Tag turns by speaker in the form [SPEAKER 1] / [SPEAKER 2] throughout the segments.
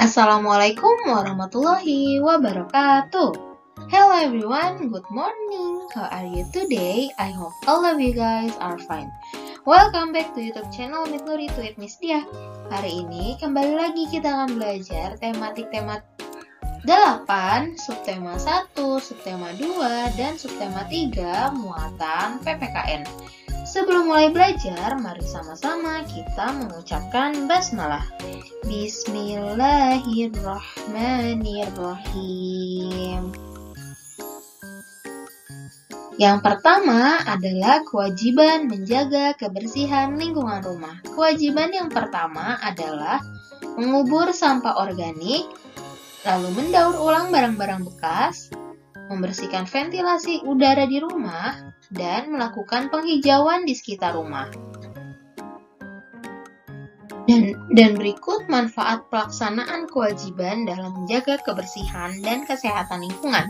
[SPEAKER 1] Assalamualaikum warahmatullahi wabarakatuh. Hello everyone, good morning. How are you today? I hope all of you guys are fine. Welcome back to YouTube channel Mitnuri to Miss Dia. Hari ini kembali lagi kita akan belajar tema 8, subtema 1, subtema 2, dan subtema 3 muatan PPKN. Sebelum mulai belajar, mari sama-sama kita mengucapkan basmalah. Bismillahirrahmanirrahim. Yang pertama adalah kewajiban menjaga kebersihan lingkungan rumah. Kewajiban yang pertama adalah mengubur sampah organik, lalu mendaur ulang barang-barang bekas, membersihkan ventilasi udara di rumah, dan melakukan penghijauan di sekitar rumah. Dan berikut manfaat pelaksanaan kewajiban dalam menjaga kebersihan dan kesehatan lingkungan.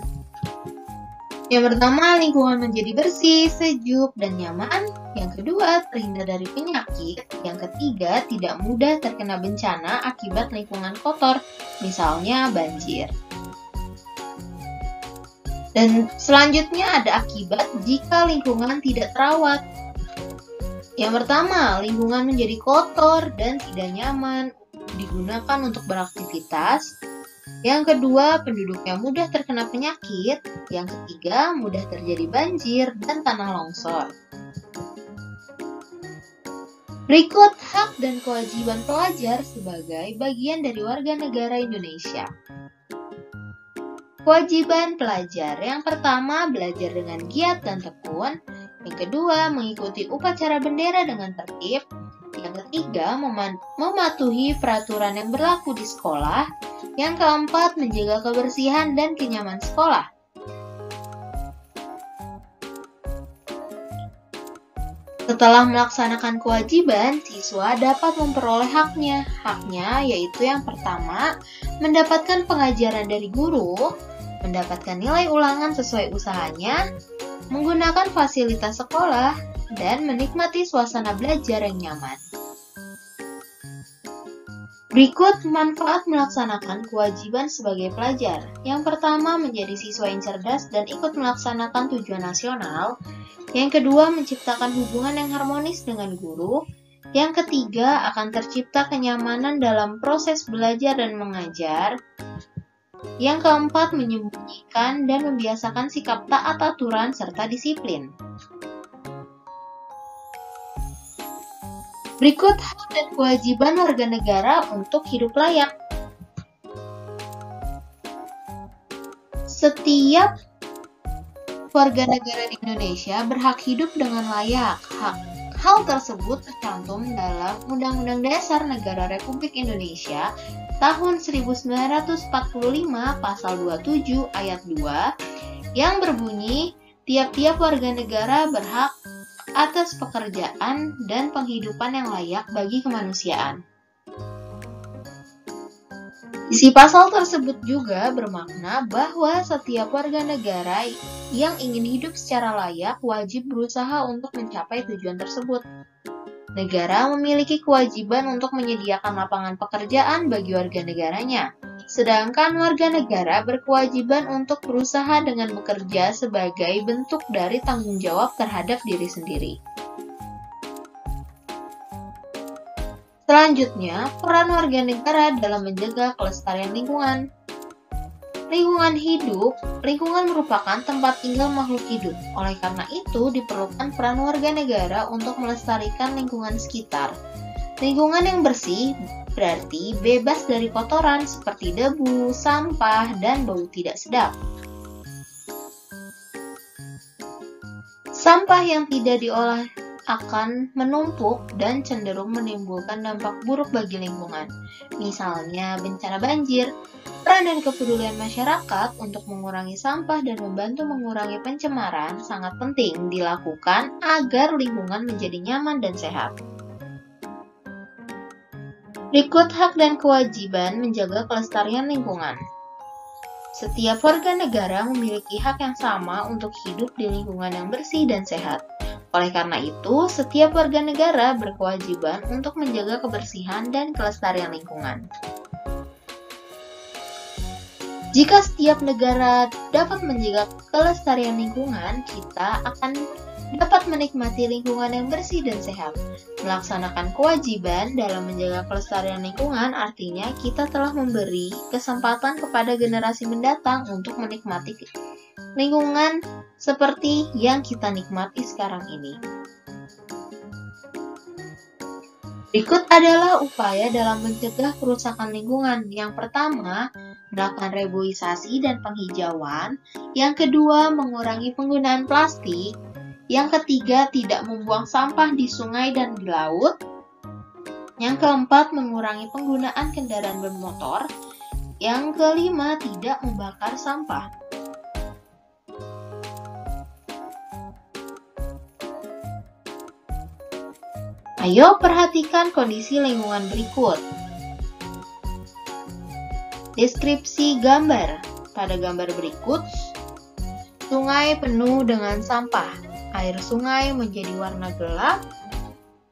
[SPEAKER 1] Yang pertama, lingkungan menjadi bersih, sejuk, dan nyaman. Yang kedua, terhindar dari penyakit. Yang ketiga, tidak mudah terkena bencana akibat lingkungan kotor, misalnya banjir. Dan selanjutnya ada akibat jika lingkungan tidak terawat. Yang pertama, lingkungan menjadi kotor dan tidak nyaman digunakan untuk beraktivitas. Yang kedua, penduduknya mudah terkena penyakit. Yang ketiga, mudah terjadi banjir dan tanah longsor. Berikut hak dan kewajiban pelajar sebagai bagian dari warga negara Indonesia. Kewajiban pelajar yang pertama, belajar dengan giat dan tekun. Yang kedua, mengikuti upacara bendera dengan tertib. Yang ketiga, mematuhi peraturan yang berlaku di sekolah. Yang keempat, menjaga kebersihan dan kenyamanan sekolah. Setelah melaksanakan kewajiban, siswa dapat memperoleh haknya. Haknya yaitu yang pertama, mendapatkan pengajaran dari guru, mendapatkan nilai ulangan sesuai usahanya, menggunakan fasilitas sekolah, dan menikmati suasana belajar yang nyaman. Berikut manfaat melaksanakan kewajiban sebagai pelajar. Yang pertama, menjadi siswa yang cerdas dan ikut melaksanakan tujuan nasional. Yang kedua, menciptakan hubungan yang harmonis dengan guru. Yang ketiga, akan tercipta kenyamanan dalam proses belajar dan mengajar. Yang keempat, menyembunyikan dan membiasakan sikap taat aturan serta disiplin. Berikut hak dan kewajiban warga negara untuk hidup layak. Setiap warga negara di Indonesia berhak hidup dengan layak. Hal tersebut tercantum dalam Undang-Undang Dasar Negara Republik Indonesia tahun 1945 pasal 27 ayat 2 yang berbunyi, tiap-tiap warga negara berhak atas pekerjaan dan penghidupan yang layak bagi kemanusiaan. Isi pasal tersebut juga bermakna bahwa setiap warga negara yang ingin hidup secara layak wajib berusaha untuk mencapai tujuan tersebut. Negara memiliki kewajiban untuk menyediakan lapangan pekerjaan bagi warga negaranya, sedangkan warga negara berkewajiban untuk berusaha dengan bekerja sebagai bentuk dari tanggung jawab terhadap diri sendiri. Selanjutnya, peran warga negara dalam menjaga kelestarian lingkungan. Lingkungan merupakan tempat tinggal makhluk hidup. Oleh karena itu, diperlukan peran warga negara untuk melestarikan lingkungan sekitar. Lingkungan yang bersih berarti bebas dari kotoran seperti debu, sampah, dan bau tidak sedap. Sampah yang tidak diolah akan menumpuk dan cenderung menimbulkan dampak buruk bagi lingkungan. Misalnya bencana banjir. Peran dan kepedulian masyarakat untuk mengurangi sampah dan membantu mengurangi pencemaran sangat penting dilakukan agar lingkungan menjadi nyaman dan sehat. Berikut hak dan kewajiban menjaga kelestarian lingkungan. Setiap warga negara memiliki hak yang sama untuk hidup di lingkungan yang bersih dan sehat. Oleh karena itu, setiap warga negara berkewajiban untuk menjaga kebersihan dan kelestarian lingkungan. Jika setiap negara dapat menjaga kelestarian lingkungan, kita akan dapat menikmati lingkungan yang bersih dan sehat. Melaksanakan kewajiban dalam menjaga kelestarian lingkungan artinya kita telah memberi kesempatan kepada generasi mendatang untuk menikmati lingkungan seperti yang kita nikmati sekarang ini. Berikut adalah upaya dalam mencegah kerusakan lingkungan. Yang pertama, melakukan reboisasi dan penghijauan. Yang kedua, mengurangi penggunaan plastik. Yang ketiga, tidak membuang sampah di sungai dan di laut. Yang keempat, mengurangi penggunaan kendaraan bermotor. Yang kelima, tidak membakar sampah. Ayo perhatikan kondisi lingkungan berikut. Deskripsi gambar. Pada gambar berikut, sungai penuh dengan sampah. Air sungai menjadi warna gelap.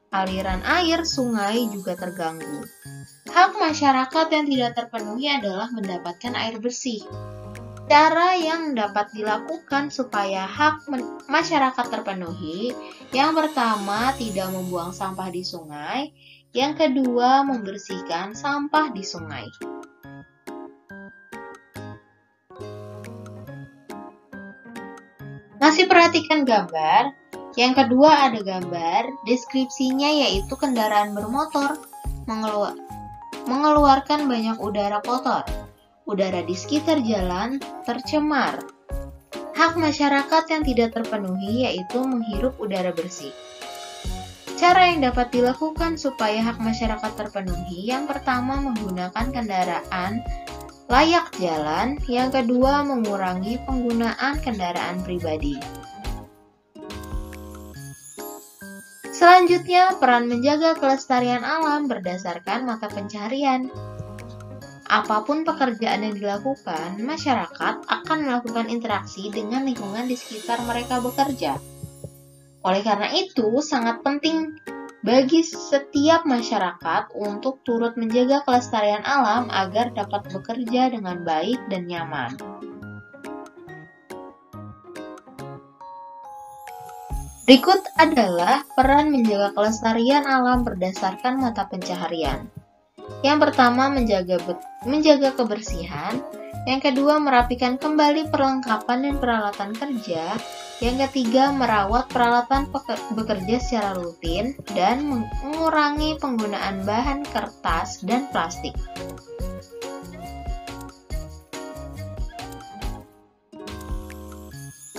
[SPEAKER 1] Aliran air sungai juga terganggu. Hak masyarakat yang tidak terpenuhi adalah mendapatkan air bersih. Cara yang dapat dilakukan supaya hak masyarakat terpenuhi, yang pertama, tidak membuang sampah di sungai. Yang kedua, membersihkan sampah di sungai. Masih perhatikan gambar. Yang kedua ada gambar, deskripsinya yaitu kendaraan bermotor mengeluarkan banyak udara kotor. Udara di sekitar jalan tercemar. Hak masyarakat yang tidak terpenuhi yaitu menghirup udara bersih. Cara yang dapat dilakukan supaya hak masyarakat terpenuhi, yang pertama menggunakan kendaraan layak jalan, yang kedua mengurangi penggunaan kendaraan pribadi. Selanjutnya, peran menjaga kelestarian alam berdasarkan mata pencaharian. Apapun pekerjaan yang dilakukan, masyarakat akan melakukan interaksi dengan lingkungan di sekitar mereka bekerja. Oleh karena itu, sangat penting bagi setiap masyarakat untuk turut menjaga kelestarian alam agar dapat bekerja dengan baik dan nyaman. Berikut adalah peran menjaga kelestarian alam berdasarkan mata pencaharian. Yang pertama, menjaga kebersihan. Yang kedua, merapikan kembali perlengkapan dan peralatan kerja. Yang ketiga, merawat peralatan bekerja secara rutin dan mengurangi penggunaan bahan kertas dan plastik.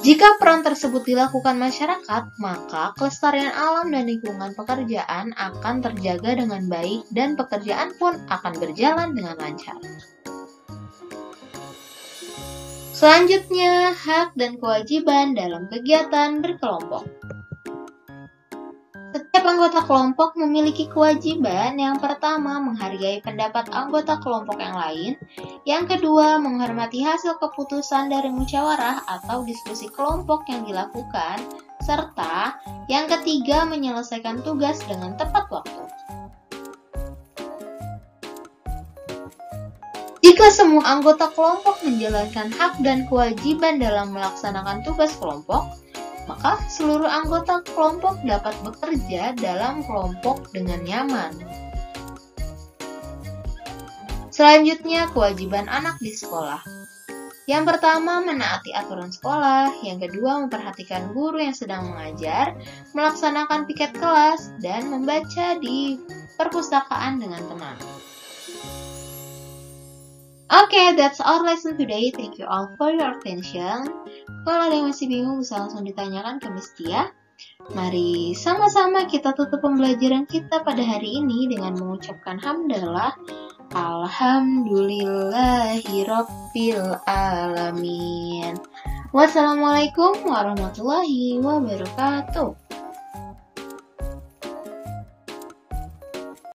[SPEAKER 1] Jika peran tersebut dilakukan masyarakat, maka kelestarian alam dan lingkungan pekerjaan akan terjaga dengan baik dan pekerjaan pun akan berjalan dengan lancar. Selanjutnya, hak dan kewajiban dalam kegiatan berkelompok. Setiap anggota kelompok memiliki kewajiban. Yang pertama, menghargai pendapat anggota kelompok yang lain. Yang kedua, menghormati hasil keputusan dari musyawarah atau diskusi kelompok yang dilakukan. Serta yang ketiga, menyelesaikan tugas dengan tepat waktu. Jika semua anggota kelompok menjalankan hak dan kewajiban dalam melaksanakan tugas kelompok, maka seluruh anggota kelompok dapat bekerja dalam kelompok dengan nyaman. Selanjutnya, kewajiban anak di sekolah. Yang pertama, menaati aturan sekolah. Yang kedua, memperhatikan guru yang sedang mengajar, melaksanakan piket kelas, dan membaca di perpustakaan dengan tenang. Okay, that's our lesson today. Thank you all for your attention. Kalau ada yang masih bingung, bisa langsung ditanyakan ke Miss Tia. Mari sama-sama kita tutup pembelajaran kita pada hari ini dengan mengucapkan hamdalah. Alhamdulillahirabbil alamin. Wassalamualaikum warahmatullahi wabarakatuh.